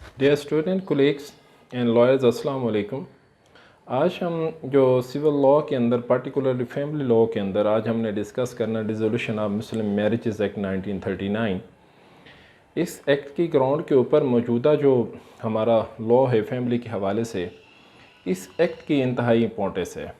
Dear student colleagues and lawyers, अस्सलाम वालेकुम। आज हम जो सिविल लॉ के अंदर, पर्टिकुलरली फैमिली लॉ के अंदर, आज हमने डिस्कस करना dissolution of Muslim marriages act 1939। इस एक्ट की ग्राउंड के ऊपर मौजूदा जो हमारा लॉ है फैमिली के हवाले से, इस एक्ट की इंतहाई इम्पोर्टेंस है।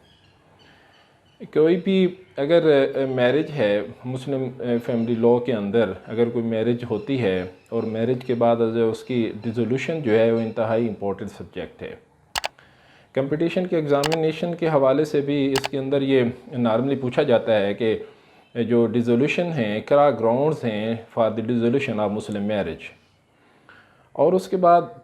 कोई भी अगर मैरिज है मुस्लिम फैमिली लॉ के अंदर, अगर कोई मैरिज होती है और मैरिज के बाद जो उसकी डिसोल्यूशन जो है वो इंतहाई इम्पोर्टेंट सब्जेक्ट है। कंपटीशन के एग्ज़ामिनेशन के हवाले से भी इसके अंदर ये नॉर्मली पूछा जाता है कि जो डिसोल्यूशन हैं, क्या ग्राउंड्स हैं for the dissolution of Muslim marriage. और उसके बाद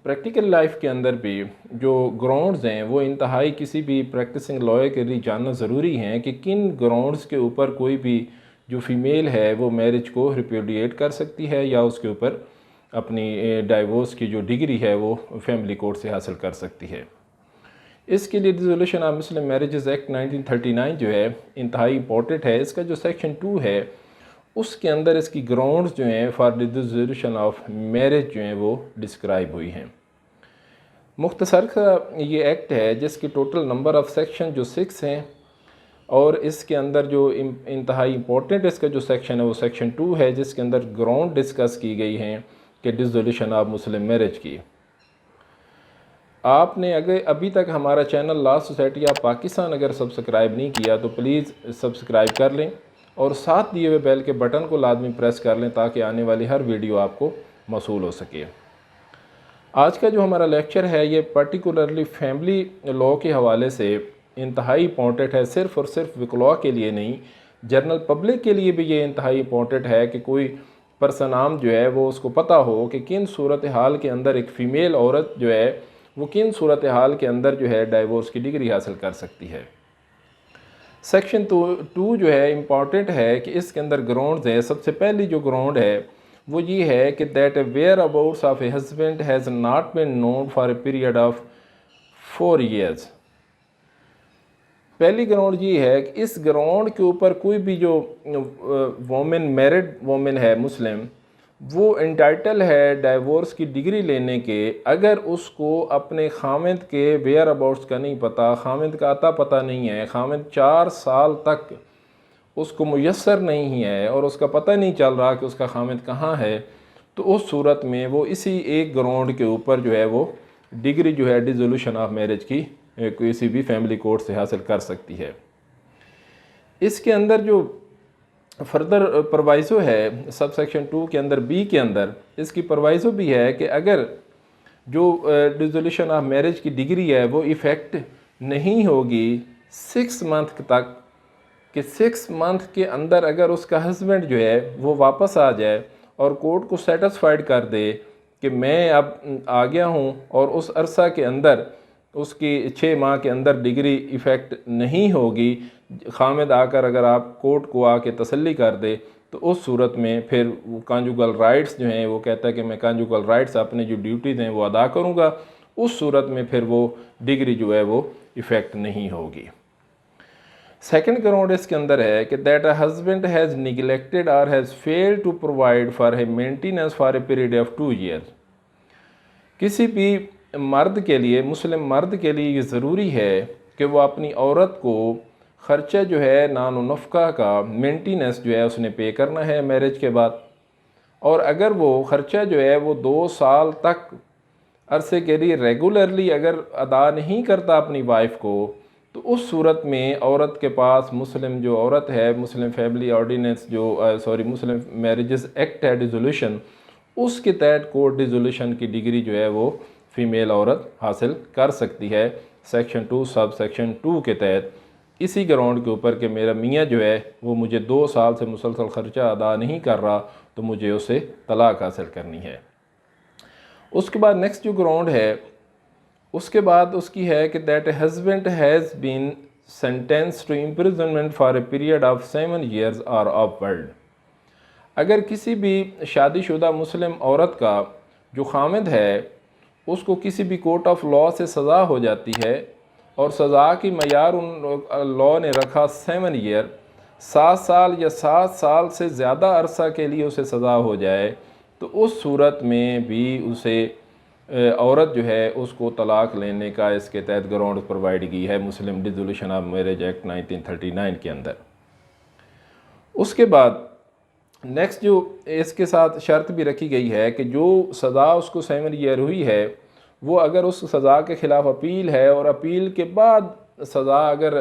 प्रैक्टिकल लाइफ के अंदर भी जो ग्राउंड्स हैं वो इंतहाई किसी भी प्रैक्टिसिंग लॉयर के लिए जानना ज़रूरी हैं कि किन ग्राउंड्स के ऊपर कोई भी जो फ़ीमेल है वो मैरिज को रिप्यूडिएट कर सकती है या उसके ऊपर अपनी डाइवोर्स की जो डिग्री है वो फैमिली कोर्ट से हासिल कर सकती है। इसके लिए dissolution of Muslim marriages act 1939 जो है इंतहाई इंपॉर्टेंट है। इसका जो सेक्शन 2 है उसके अंदर इसकी ग्राउंड्स जो हैं फॉर डिसोल्यूशन ऑफ मैरिज जो हैं वो डिस्क्राइब हुई हैं। मुख्तसर का ये एक्ट है जिसकी टोटल नंबर ऑफ़ सेक्शन जो 6 हैं, और इसके अंदर जो इंतहाई इम्पोर्टेंट इसका जो सेक्शन है वो सेक्शन 2 है जिसके अंदर ग्राउंड डिस्कस की गई हैं कि डिसोल्यूशन ऑफ मुस्लिम मैरिज की। आपने अगर अभी तक हमारा channel law society of Pakistan अगर सब्सक्राइब नहीं किया तो प्लीज़ सब्सक्राइब कर लें और साथ दिए हुए बेल के बटन को लाजमी प्रेस कर लें ताकि आने वाली हर वीडियो आपको मौसूल हो सके। आज का जो हमारा लेक्चर है ये पर्टिकुलरली फैमिली लॉ के हवाले से इंतहाई इम्पोर्टेंट है, सिर्फ़ और सिर्फ विकलॉ के लिए नहीं, जनरल पब्लिक के लिए भी ये इंतहाई इम्पोर्टेंट है कि कोई पर्सन आम जो है वो उसको पता हो कि किन सूरत हाल के अंदर एक फ़ीमेल औरत जो है वो किन सूरत हाल के अंदर जो है डाइवोर्स की डिग्री हासिल कर सकती है। सेक्शन 2 जो है इम्पॉर्टेंट है कि इसके अंदर ग्राउंड्स है। सबसे पहली जो ग्राउंड है वो ये है कि that whereabouts of a husband has not been known for a period of 4 years। पहली ग्राउंड ये है कि इस ग्राउंड के ऊपर कोई भी जो वोमेन, मैरिड वोमेन है मुस्लिम, वो एंटाइटल है डाइवोर्स की डिग्री लेने के अगर उसको अपने खामिद के वेयर अबाउट्स का नहीं पता, खामिद का आता पता नहीं है, खामिद 4 साल तक उसको मुयस्सर नहीं है और उसका पता नहीं चल रहा कि उसका खामिद कहाँ है, तो उस सूरत में वो इसी एक ग्राउंड के ऊपर जो है वो डिग्री जो है डिसोल्यूशन ऑफ मैरिज की किसी भी फैमिली कोर्ट से हासिल कर सकती है। इसके अंदर जो फर्दर प्रोवाइज़ो है सब सेक्शन 2 के अंदर बी के अंदर इसकी प्रोवाइज़ो भी है कि अगर जो डिसोल्यूशन ऑफ मैरिज की डिग्री है वो इफ़ेक्ट नहीं होगी 6 मंथ तक, कि 6 मंथ के अंदर अगर उसका हस्बैंड जो है वो वापस आ जाए और कोर्ट को सेटिस्फाइड कर दे कि मैं अब आ गया हूँ और उस अरसा के अंदर उसकी 6 माह के अंदर डिग्री इफ़ेक्ट नहीं होगी, खामिद आकर अगर आप कोर्ट को आके तसल्ली कर दे तो उस सूरत में फिर वो कॉन्जुगल राइट्स जो हैं वो कहता है कि मैं कॉन्जुगल राइट्स अपने जो ड्यूटीज़ हैं वो अदा करूँगा, उस सूरत में फिर वो डिग्री जो है वो इफ़ेक्ट नहीं होगी। सेकंड ग्राउंड इसके अंदर है कि that a husband has neglected और has failed to provide for a maintenance for a period of 2 years। किसी भी मर्द के लिए, मुस्लिम मर्द के लिए ये ज़रूरी है कि वो अपनी औरत को ख़र्चा जो है नान नफ़क़ा का मेंटेनेंस जो है उसने पे करना है मैरिज के बाद, और अगर वो ख़र्चा जो है वो 2 साल तक अरसे के लिए रेगुलरली अगर अदा नहीं करता अपनी वाइफ को, तो उस सूरत में औरत के पास मुस्लिम जो औरत है, मुस्लिम फैमिली ऑर्डिनेंस जो मुस्लिम मैरिजेस एक्ट है डिसोल्यूशन, उसके तहत कोर्ट डिसोल्यूशन की डिग्री जो है वो फ़ीमेल औरत हासिल कर सकती है सेक्शन 2 सब सेक्शन 2 के तहत, इसी ग्राउंड के ऊपर कि मेरा मियाँ जो है वो मुझे 2 साल से मुसलसल ख़र्चा अदा नहीं कर रहा तो मुझे उसे तलाक हासिल करनी है। उसके बाद नेक्स्ट जो ग्राउंड है उसके बाद उसकी है कि that husband has been sentence to imprisonment for a period of 7 years और अपवर्ड। अगर किसी भी शादीशुदा मुस्लिम औरत का जो खामिद है उसको किसी भी कोर्ट ऑफ लॉ से सज़ा हो जाती है और सज़ा की मयार उन लॉ ने रखा 7 year, 7 साल या 7 साल से ज़्यादा अरसा के लिए उसे सज़ा हो जाए, तो उस सूरत में भी उसे औरत जो है उसको तलाक़ लेने का इसके तहत ग्राउंड प्रोवाइड की है मुस्लिम डिसोल्यूशन ऑफ मैरिज एक्ट 1939 के अंदर। उसके बाद नेक्स्ट जो इसके साथ शर्त भी रखी गई है कि जो सज़ा उसको 7 ईयर हुई है, वो अगर उस सज़ा के ख़िलाफ़ अपील है और अपील के बाद सज़ा अगर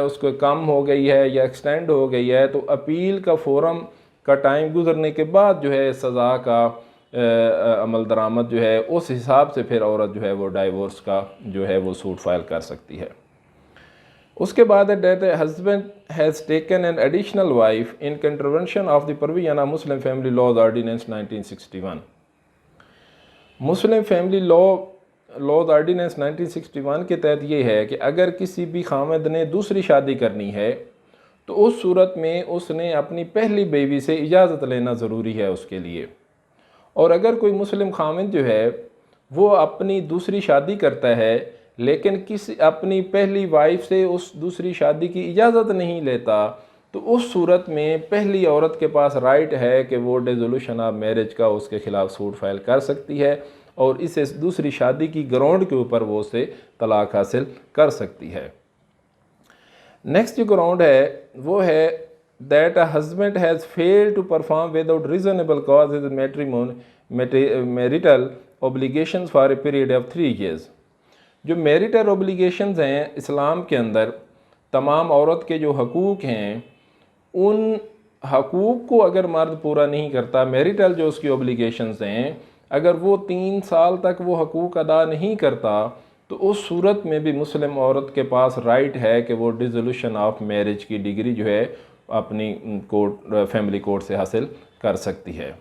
उसको कम हो गई है या एक्सटेंड हो गई है, तो अपील का फ़ोरम का टाइम गुजरने के बाद जो है सज़ा का अमल दरामद जो है उस हिसाब से फिर औरत जो है वो डाइवोर्स का जो है वो सूट फाइल कर सकती है। उसके बाद that husband has taken an additional wife in contravention of the provision of Muslim family laws ordinance 1961। Muslim family laws ordinance 1961 के तहत ये है कि अगर किसी भी खामद ने दूसरी शादी करनी है तो उस सूरत में उसने अपनी पहली बीवी से इजाज़त लेना ज़रूरी है उसके लिए। और अगर कोई मुस्लिम खामद जो है वो अपनी दूसरी शादी करता है लेकिन किसी अपनी पहली वाइफ से उस दूसरी शादी की इजाज़त नहीं लेता, तो उस सूरत में पहली औरत के पास राइट है कि वो डिसोल्यूशन ऑफ मैरिज का उसके ख़िलाफ़ सूट फाइल कर सकती है और इसे दूसरी शादी की ग्राउंड के ऊपर वो उसे तलाक़ हासिल कर सकती है। नेक्स्ट जो ग्राउंड है वो है that a husband has failed to perform without reasonable cause his marital obligations for a period of 3 years। जो मैरिटल ओब्लिगेशंस हैं इस्लाम के अंदर, तमाम औरत के जो हकूक़ हैं उन हकूक़ को अगर मर्द पूरा नहीं करता, मैरिटल जो उसकी ओब्लिगेशंस हैं अगर वो 3 साल तक वो हकूक़ अदा नहीं करता, तो उस सूरत में भी मुस्लिम औरत के पास राइट है कि वो डिसोल्यूशन ऑफ मैरिज की डिग्री जो है अपनी कोर्ट फैमिली कोर्ट से हासिल कर सकती है।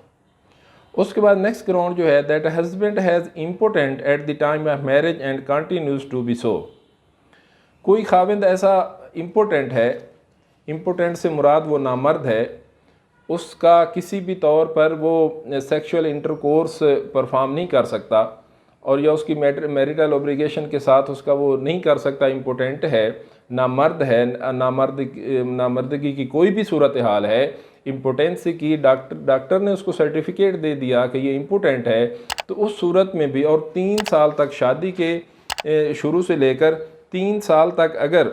उसके बाद नेक्स्ट ग्राउंड जो है that husband has important at the time of marriage and continues to be so. कोई खाविंद ऐसा इम्पोर्टेंट है, इम्पोर्टेंट से मुराद वो नामर्द है, उसका किसी भी तौर पर वो सेक्सुअल इंटरकोर्स परफॉर्म नहीं कर सकता और या उसकी मैरिटल ओब्लिगेशन के साथ उसका वो नहीं कर सकता, इम्पोर्टेंट है, नामर्द है, नामर्दगी की कोई भी सूरत हाल है, इम्पोर्टेंसी की डॉक्टर ने उसको सर्टिफिकेट दे दिया कि ये इम्पोर्टेंट है, तो उस सूरत में भी और 3 साल तक शादी के शुरू से लेकर 3 साल तक अगर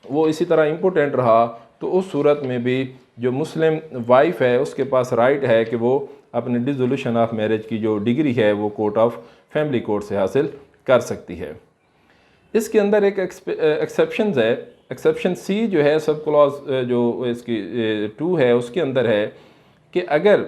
वो इसी तरह इम्पोर्टेंट रहा, तो उस सूरत में भी जो मुस्लिम वाइफ है उसके पास राइट है कि वो अपने डिसोल्यूशन ऑफ मैरिज की जो डिग्री है वो कोर्ट ऑफ फैमिली कोर्ट से हासिल कर सकती है। इसके अंदर एक एक्सेप्शन है, एक्सेप्शन सी जो है सब क्लॉज जो इसकी 2 है उसके अंदर है कि अगर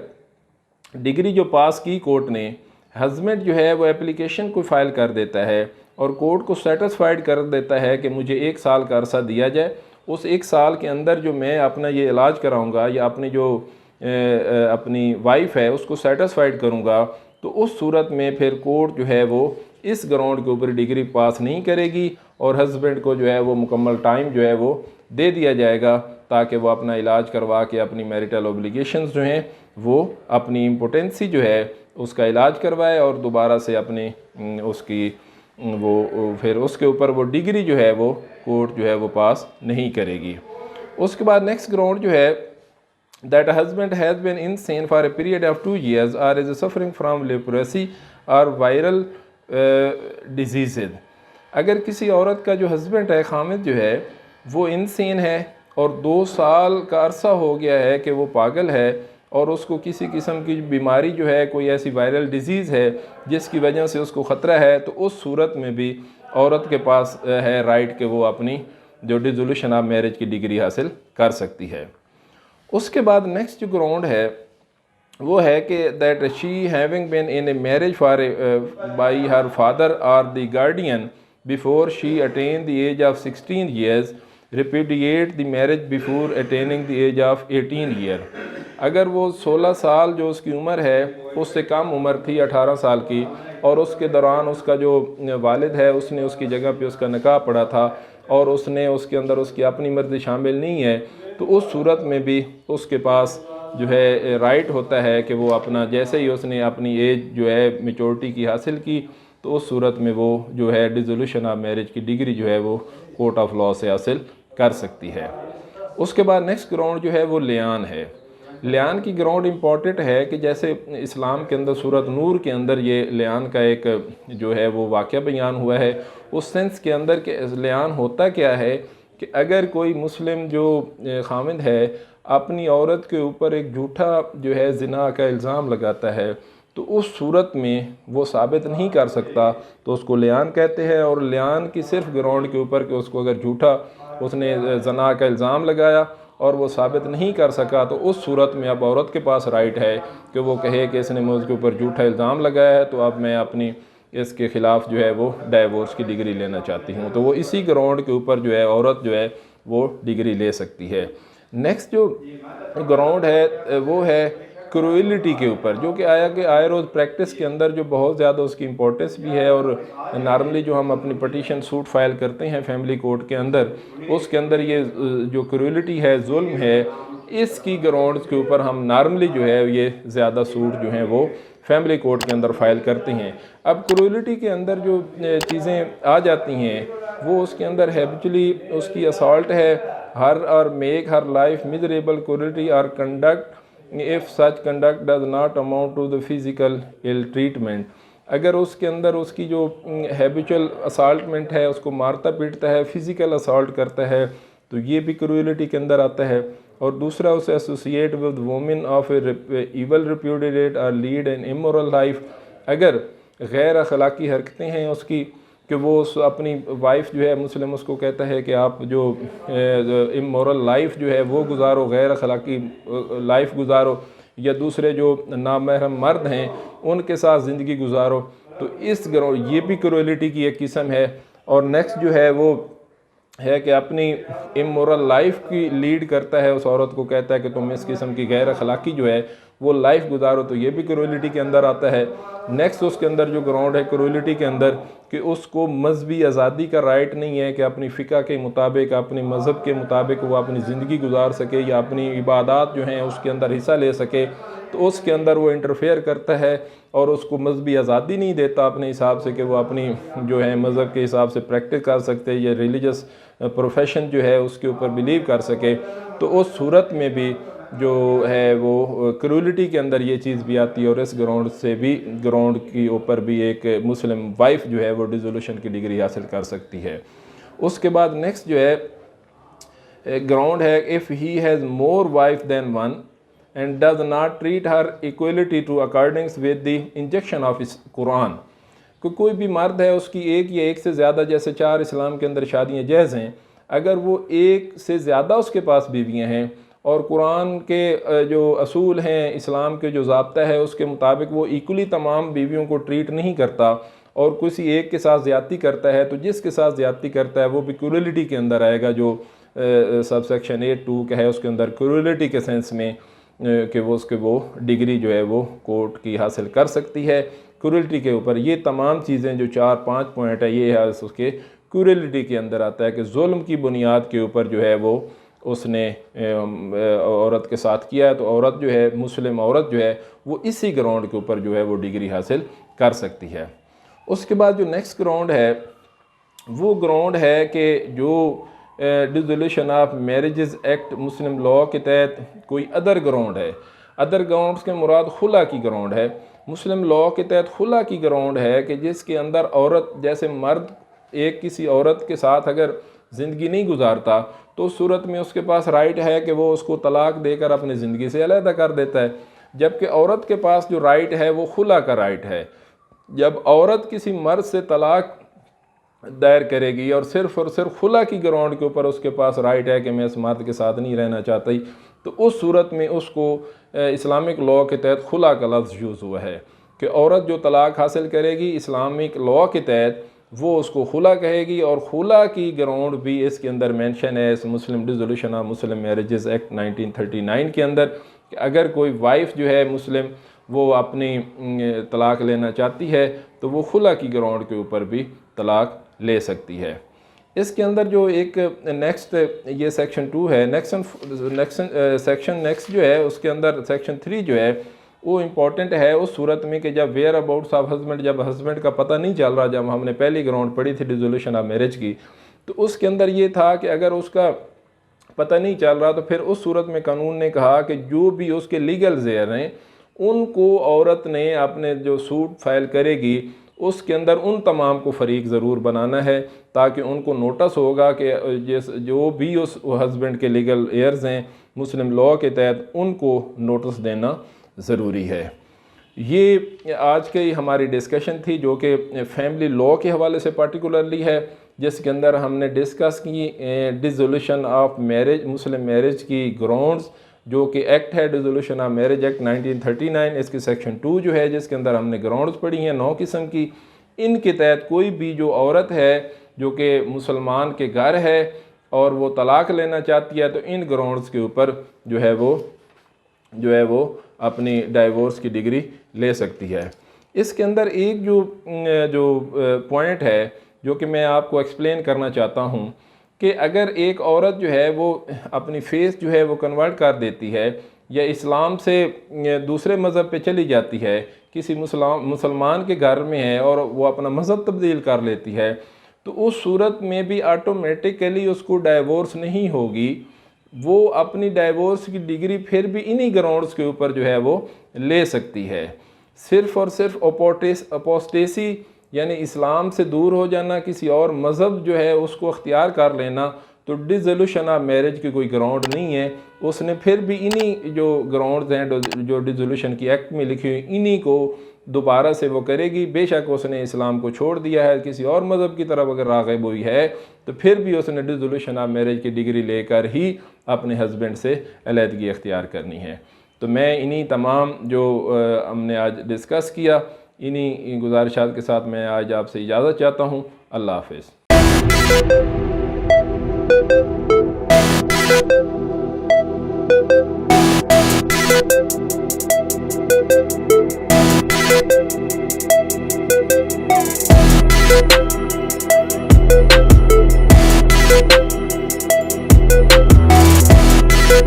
डिग्री जो पास की कोर्ट ने, हस्बैंड जो है वो एप्लीकेशन को फाइल कर देता है और कोर्ट को सेटिस्फाइड कर देता है कि मुझे 1 साल का अरसा दिया जाए, उस 1 साल के अंदर जो मैं अपना ये इलाज कराऊंगा या अपनी जो अपनी वाइफ है उसको सेटिस्फाइड करूंगा, तो उस सूरत में फिर कोर्ट जो है वो इस ग्राउंड के ऊपर डिग्री पास नहीं करेगी और हस्बैंड को जो है वो मुकम्मल टाइम जो है वो दे दिया जाएगा ताकि वो अपना इलाज करवा के अपनी मैरिटल ओब्लिगेशंस जो हैं वो अपनी इम्पोटेंसी जो है उसका इलाज करवाए और दोबारा से अपनी उसकी वो फिर उसके ऊपर वो डिग्री जो है वो कोर्ट जो है वो पास नहीं करेगी। उसके बाद नेक्स्ट ग्राउंड जो है that a husband has been insane for a period of 2 years or is suffering from leprosy or viral diseases। अगर किसी औरत का जो हस्बैंड है, खामिद जो है, वो इंसेन है और 2 साल का अरसा हो गया है कि वो पागल है और उसको किसी किस्म की बीमारी जो है, कोई ऐसी वायरल डिजीज़ है जिसकी वजह से उसको ख़तरा है, तो उस सूरत में भी औरत के पास है राइट कि वो अपनी जो डिसोल्यूशन ऑफ मैरिज की डिग्री हासिल कर सकती है। उसके बाद नेक्स्ट जो ग्राउंड है वो है कि that she having been in a marriage for by her father और the guardian before she attain the age of 16 years repudiate the marriage before attaining the age of 18 year। अगर वो 16 साल जो उसकी उम्र है उससे कम उम्र थी 18 साल की और उसके दौरान उसका जो वालिद है उसने उसकी जगह पे उसका निकाह पढ़ा था और उसने उसके अंदर उसकी अपनी मर्ज़ी शामिल नहीं है, तो उस सूरत में भी उसके पास जो है राइट होता है कि वो अपना जैसे ही उसने अपनी एज जो है मेचोरिटी की हासिल की, तो उस सूरत में वो जो है डिसोल्यूशन ऑफ मैरिज की डिग्री जो है वो कोर्ट ऑफ लॉ से हासिल कर सकती है। उसके बाद नेक्स्ट ग्राउंड जो है वो लियान है। लियान की ग्राउंड इम्पॉर्टेंट है कि जैसे इस्लाम के अंदर सूरत नूर के अंदर ये लियान का एक जो है वो वाक़या बयान हुआ है, उस सेंस के अंदर कि लियान होता क्या है कि अगर कोई मुस्लिम जो खामिद है अपनी औरत के ऊपर एक झूठा जो है ज़िना का इल्ज़ाम लगाता है, तो उस सूरत में वो साबित नहीं कर सकता तो उसको लियान कहते हैं। और लियान की सिर्फ ग्राउंड के ऊपर कि उसको अगर झूठा उसने ज़ना का इल्ज़ाम लगाया और वो साबित नहीं कर सका, तो उस सूरत में अब औरत के पास राइट है कि वो कहे कि इसने मुझके ऊपर झूठा इल्ज़ाम लगाया है, तो अब मैं अपनी इसके ख़िलाफ़ जो है वो डाइवोर्स की डिग्री लेना चाहती हूँ। तो वो इसी ग्राउंड के ऊपर जो है औरत जो है वो डिग्री ले सकती है। नेक्स्ट जो ग्राउंड है वो है क्रूएलिटी के ऊपर, जो कि आया कि आए रोज़ प्रैक्टिस के अंदर जो बहुत ज़्यादा उसकी इम्पोर्टेंस भी है। और नॉर्मली जो हम अपनी पटिशन सूट फाइल करते हैं फैमिली कोर्ट के अंदर, उसके अंदर ये जो क्रूएलिटी है, जुल्म है, इसकी ग्राउंड्स के ऊपर हम नॉर्मली जो है ये ज़्यादा सूट जो हैं वो फैमिली कोर्ट के अंदर फाइल करते हैं। अब क्रूएलिटी के अंदर जो चीज़ें आ जाती हैं वो उसके अंदर हैबिचुअली उसकी असॉल्ट है, हर और make her life miserable, cruelty और conduct if such conduct does not amount to the physical ill treatment. अगर उसके अंदर उसकी जो हैबिचुअल असाल्टमेंट है, उसको मारता पीटता है, फ़िज़िकल असॉल्ट करता है, तो ये भी क्रूएलिटी के अंदर आता है। और दूसरा, उसे associate with women of evil repudiate और लीड एन इमोरल लाइफ। अगर गैर अखलाकी हरकतें हैं उसकी कि वो उस अपनी वाइफ जो है मुस्लिम उसको कहता है कि आप जो इमोरल लाइफ जो है वो गुजारो, गैर अखलाकी लाइफ गुजारो, या दूसरे जो नामहरम मर्द हैं उनके साथ ज़िंदगी गुजारो, तो इस ये भी क्रूएलिटी की एक किस्म है। और नेक्स्ट जो है वो है कि अपनी इमोरल लाइफ की लीड करता है, उस औरत को कहता है कि तुम इस किस्म की गैर अखलाकी जो है वो लाइफ गुजारो, तो ये भी क्रूएलिटी के अंदर आता है। नेक्स्ट उसके अंदर जो ग्राउंड है क्रूएलिटी के अंदर कि उसको मजहबी आज़ादी का राइट नहीं है कि अपनी फ़िक़ा के मुताबिक, अपनी मज़हब के मुताबिक वो अपनी ज़िंदगी गुजार सके या अपनी इबादत जो हैं उसके अंदर हिस्सा ले सके, तो उसके अंदर वो इंटरफेयर करता है और उसको मजहबी आज़ादी नहीं देता अपने हिसाब से कि वो अपनी जो है मज़हब के हिसाब से प्रैक्टिस कर सकते या रिलीजियस प्रोफेशन जो है उसके ऊपर बिलीव कर सके। तो उस सूरत में भी जो है वो क्रूएलिटी के अंदर ये चीज़ भी आती है। और इस ग्राउंड से भी, ग्राउंड के ऊपर भी एक मुस्लिम वाइफ जो है वो डिसोल्यूशन की डिग्री हासिल कर सकती है। उसके बाद नेक्स्ट जो है ग्राउंड है, if he has more wife than one and does not treat her equality to accordings with the injunction of इस कुरान। कोई भी मर्द है उसकी एक या एक से ज़्यादा, जैसे 4 इस्लाम के अंदर शादियाँ जायज़ हैं, अगर वो एक से ज़्यादा उसके पास बीवियाँ हैं और कुरान के जो असूल हैं, इस्लाम के जो ज़ाब्ता है उसके मुताबिक वो इक्वली तमाम बीवियों को ट्रीट नहीं करता और किसी एक के साथ ज़्यादती करता है, तो जिसके साथ ज़्यादती करता है वो भी क्रूएलिटी के अंदर आएगा। जो सबसेक्शन 8(2) का है उसके अंदर क्रूएलिटी के सेंस में कि वो उसके वो डिग्री जो है वो कोर्ट की हासिल कर सकती है क्रूएलिटी के ऊपर। ये तमाम चीज़ें जो 4-5 पॉइंट है ये है उसके क्रूएलिटी के अंदर आता है कि जुल्म की बुनियाद के ऊपर जो है वो उसने औरत के साथ किया है, तो औरत जो है, मुस्लिम औरत जो है वो इसी ग्राउंड के ऊपर जो है वो डिग्री हासिल कर सकती है। उसके बाद जो नेक्स्ट ग्राउंड है वो ग्राउंड है कि जो dissolution of marriages act Muslim law के तहत कोई अदर ग्राउंड है। अदर ग्राउंड्स के मुराद खुला की ग्राउंड है। मुस्लिम लॉ के तहत खुला की ग्राउंड है कि जिसके अंदर औरत, जैसे मर्द एक किसी औरत के साथ अगर ज़िंदगी नहीं गुजारता तो उस सूरत में उसके पास राइट है कि वो उसको तलाक देकर अपनी ज़िंदगी से अलहदा कर देता है, जबकि औरत के पास जो राइट है वो खुला का राइट है। जब औरत किसी मर्द से तलाक दायर करेगी और सिर्फ खुला की ग्राउंड के ऊपर उसके पास राइट है कि मैं इस मर्द के साथ नहीं रहना चाहती, तो उस सूरत में उसको इस्लामिक लॉ के तहत खुला का लफ्ज़ यूज़ हुआ है कि औरत जो तलाक हासिल करेगी इस्लामिक लॉ के तहत वो उसको खुला कहेगी। और खुला की ग्राउंड भी इसके अंदर मेंशन है इस Muslim dissolution of Muslim marriages act 1939 के अंदर कि अगर कोई वाइफ जो है मुस्लिम वो अपनी तलाक लेना चाहती है तो वो खुला की ग्राउंड के ऊपर भी तलाक ले सकती है। इसके अंदर जो एक नेक्स्ट ये सेक्शन 2 है, सेक्शन नेक्स्ट जो है उसके अंदर सेक्शन 3 जो है वो इम्पॉर्टेंट है उस सूरत में कि जब वेयर अबाउट्स ऑफ हस्बैंड, जब हस्बैंड का पता नहीं चल रहा, जब हमने पहली ग्राउंड पढ़ी थी डिसोल्यूशन ऑफ मैरिज की, तो उसके अंदर ये था कि अगर उसका पता नहीं चल रहा, तो फिर उस सूरत में कानून ने कहा कि जो भी उसके लीगल ज़ेयर हैं उनको औरत ने अपने जो सूट फाइल करेगी उसके अंदर उन तमाम को फ़रीक ज़रूर बनाना है, ताकि उनको नोटिस होगा कि जो भी उस हस्बैंड के लीगल एयर्स हैं मुस्लिम लॉ के तहत उनको नोटिस देना ज़रूरी है। ये आज की हमारी डिस्कशन थी जो कि फैमिली लॉ के हवाले से पार्टिकुलरली है, जिसके अंदर हमने डिस्कस की dissolution of marriage, Muslim marriage की ग्राउंड्स, जो कि एक्ट है डिसोल्यूशन ऑफ मैरिज एक्ट 1939, इसकी सेक्शन 2 जो है जिसके अंदर हमने ग्राउंड्स पढ़ी हैं 9 किस्म की। इनके तहत कोई भी जो औरत है जो कि मुसलमान के घर है और वो तलाक लेना चाहती है, तो इन ग्राउंड्स के ऊपर जो है वो अपनी डाइवोर्स की डिग्री ले सकती है। इसके अंदर एक जो पॉइंट है जो कि मैं आपको एक्सप्लेन करना चाहता हूँ कि अगर एक औरत जो है वो अपनी फेस जो है वो कन्वर्ट कर देती है या इस्लाम से दूसरे मज़हब पे चली जाती है, किसी मुसलमान के घर में है और वो अपना मज़हब तब्दील कर लेती है, तो उस सूरत में भी ऑटोमेटिकली उसको डाइवोर्स नहीं होगी। वो अपनी डाइवोर्स की डिग्री फिर भी इन्हीं ग्राउंड्स के ऊपर जो है वो ले सकती है। सिर्फ़ और सिर्फ अपोस्टेसी यानी इस्लाम से दूर हो जाना, किसी और मज़हब जो है उसको अख्तियार कर लेना, तो डिसोल्यूशन ऑफ मैरिज की कोई ग्राउंड नहीं है। उसने फिर भी इन्हीं जो ग्राउंड्स हैं जो डिसोल्यूशन की एक्ट में लिखी हुई, इन्हीं को दोबारा से वो करेगी। बेशक उसने इस्लाम को छोड़ दिया है, किसी और मज़हब की तरफ अगर राग़िब हुई है, तो फिर भी उसने डिसोल्यूशन ऑफ मैरिज की डिग्री लेकर ही अपने हस्बैंड से अलहदगी अख्तियार करनी है। तो मैं इन्हीं तमाम जो हमने आज डिस्कस किया, इन्हीं गुजारिशात के साथ मैं आज आपसे इजाज़त चाहता हूँ। अल्लाह हाफ़िज़।